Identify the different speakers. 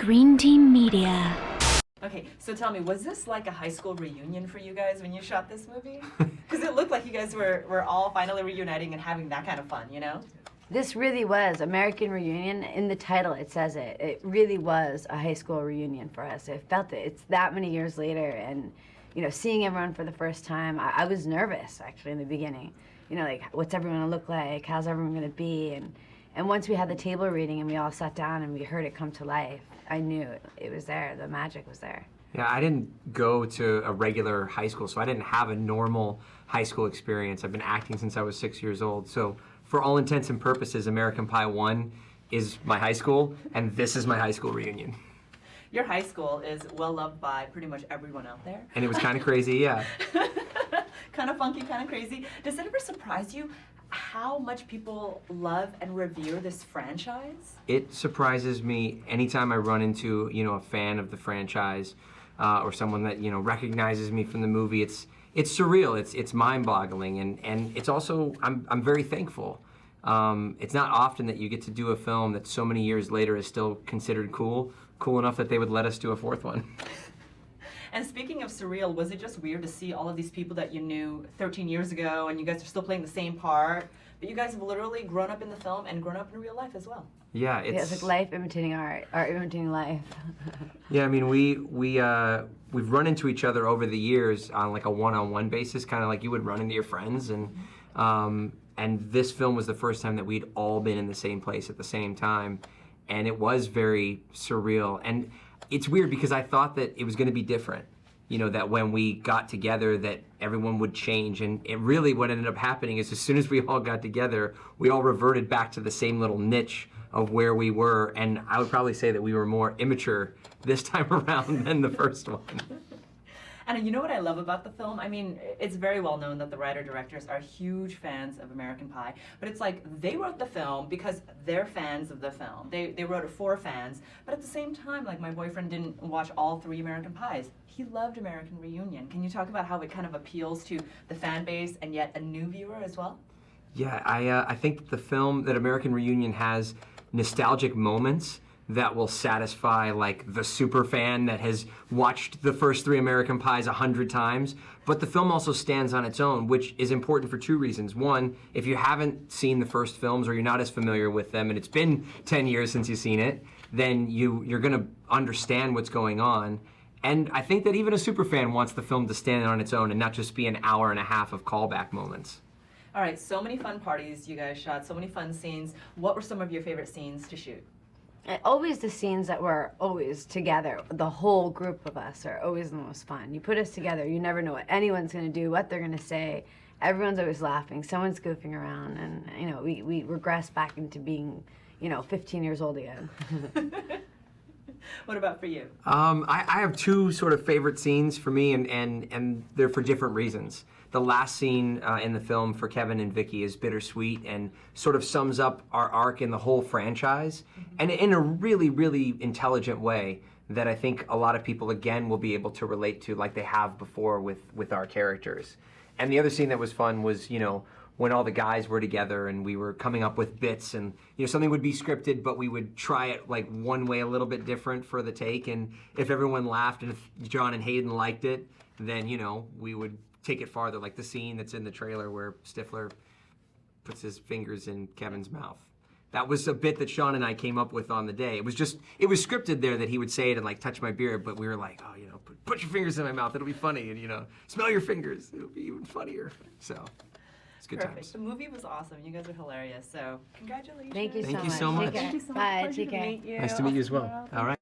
Speaker 1: Green Team Media.
Speaker 2: Okay, so tell me, was this like a high school reunion for you guys when you shot this movie? Because it looked like you guys were all finally reuniting and having that kind of fun, you know?
Speaker 3: This really was American Reunion. In the title, it says it. It really was a high school reunion for us. I felt it. It's that many years later, and you know, seeing everyone for the first time, I was nervous actually in the beginning. You know, like what's everyone gonna look like? How's everyone gonna be? And once we had the table reading and we all sat down and we heard it come to life, I knew it was there. The magic was there.
Speaker 4: Yeah, I didn't go to a regular high school, so I didn't have a normal high school experience. I've been acting since I was 6 years old. So for all intents and purposes, American Pie 1 is my high school, and this is my high school reunion.
Speaker 2: Your high school is well loved by pretty much everyone out there.
Speaker 4: And it was kind of crazy, yeah.
Speaker 2: Kind of funky, kind of crazy. Does it ever surprise you how much people love and revere this franchise?
Speaker 4: It surprises me anytime I run into, a fan of the franchise or someone that, recognizes me from the movie. It's surreal, it's mind-boggling, and it's also, I'm very thankful. It's not often that you get to do a film that so many years later is still considered cool enough that they would let us do a fourth one.
Speaker 2: And speaking of surreal, was it just weird to see all of these people that you knew 13 years ago and you guys are still playing the same part, but you guys have literally grown up in the film and grown up in real life as well?
Speaker 4: Yeah,
Speaker 3: it's like life imitating art imitating life.
Speaker 4: Yeah, I mean, we've run into each other over the years on like a one-on-one basis, kind of like you would run into your friends, and this film was the first time that we'd all been in the same place at the same time, and it was very surreal. And it's weird because I thought that it was going to be different, that when we got together that everyone would change, and it really what ended up happening is as soon as we all got together, we all reverted back to the same little niche of where we were, and I would probably say that we were more immature this time around than the first one.
Speaker 2: And you know what I love about the film? I mean, it's very well known that the writer-directors are huge fans of American Pie, but it's like they wrote the film because they're fans of the film. They wrote it for fans, but at the same time, like my boyfriend didn't watch all 3 American Pies. He loved American Reunion. Can you talk about how it kind of appeals to the fan base and yet a new viewer as well?
Speaker 4: Yeah, I think the film, that American Reunion has nostalgic moments that will satisfy like the super fan that has watched the first 3 American Pies 100 times. But the film also stands on its own, which is important for 2 reasons. One, if you haven't seen the first films or you're not as familiar with them and it's been 10 years since you've seen it, then you're gonna understand what's going on. And I think that even a super fan wants the film to stand on its own and not just be an hour and a half of callback moments.
Speaker 2: All right, so many fun parties you guys shot, so many fun scenes. What were some of your favorite scenes to shoot?
Speaker 3: Always the scenes that were always together. The whole group of us are always the most fun. You put us together, you never know what anyone's going to do, what they're going to say. Everyone's always laughing, someone's goofing around, and we regress back into being 15 years old again.
Speaker 2: What about for you?
Speaker 4: I have 2 sort of favorite scenes for me, and they're for different reasons. The last scene in the film for Kevin and Vicky is bittersweet and sort of sums up our arc in the whole franchise, and in a really, really intelligent way that I think a lot of people, again, will be able to relate to like they have before with our characters. And the other scene that was fun was, when all the guys were together and we were coming up with bits, and something would be scripted, but we would try it like one way a little bit different for the take, and if everyone laughed and if John and Hayden liked it, then we would take it farther, like the scene that's in the trailer where Stifler puts his fingers in Kevin's mouth. That was a bit that Sean and I came up with on the day. It was scripted there that he would say it and like touch my beard, but we were like, oh, put your fingers in my mouth, it'll be funny, and smell your fingers, it'll be even funnier. So it's good
Speaker 2: Perfect.
Speaker 4: times.
Speaker 2: The movie was awesome. You guys are hilarious. So congratulations.
Speaker 3: Thank you so much.
Speaker 4: Thank you so much.
Speaker 3: Take care.
Speaker 2: Thank you so much.
Speaker 3: Bye.
Speaker 2: Pleasure
Speaker 3: Take
Speaker 2: to
Speaker 3: care.
Speaker 2: meet you.
Speaker 4: Nice to meet you as well. All right.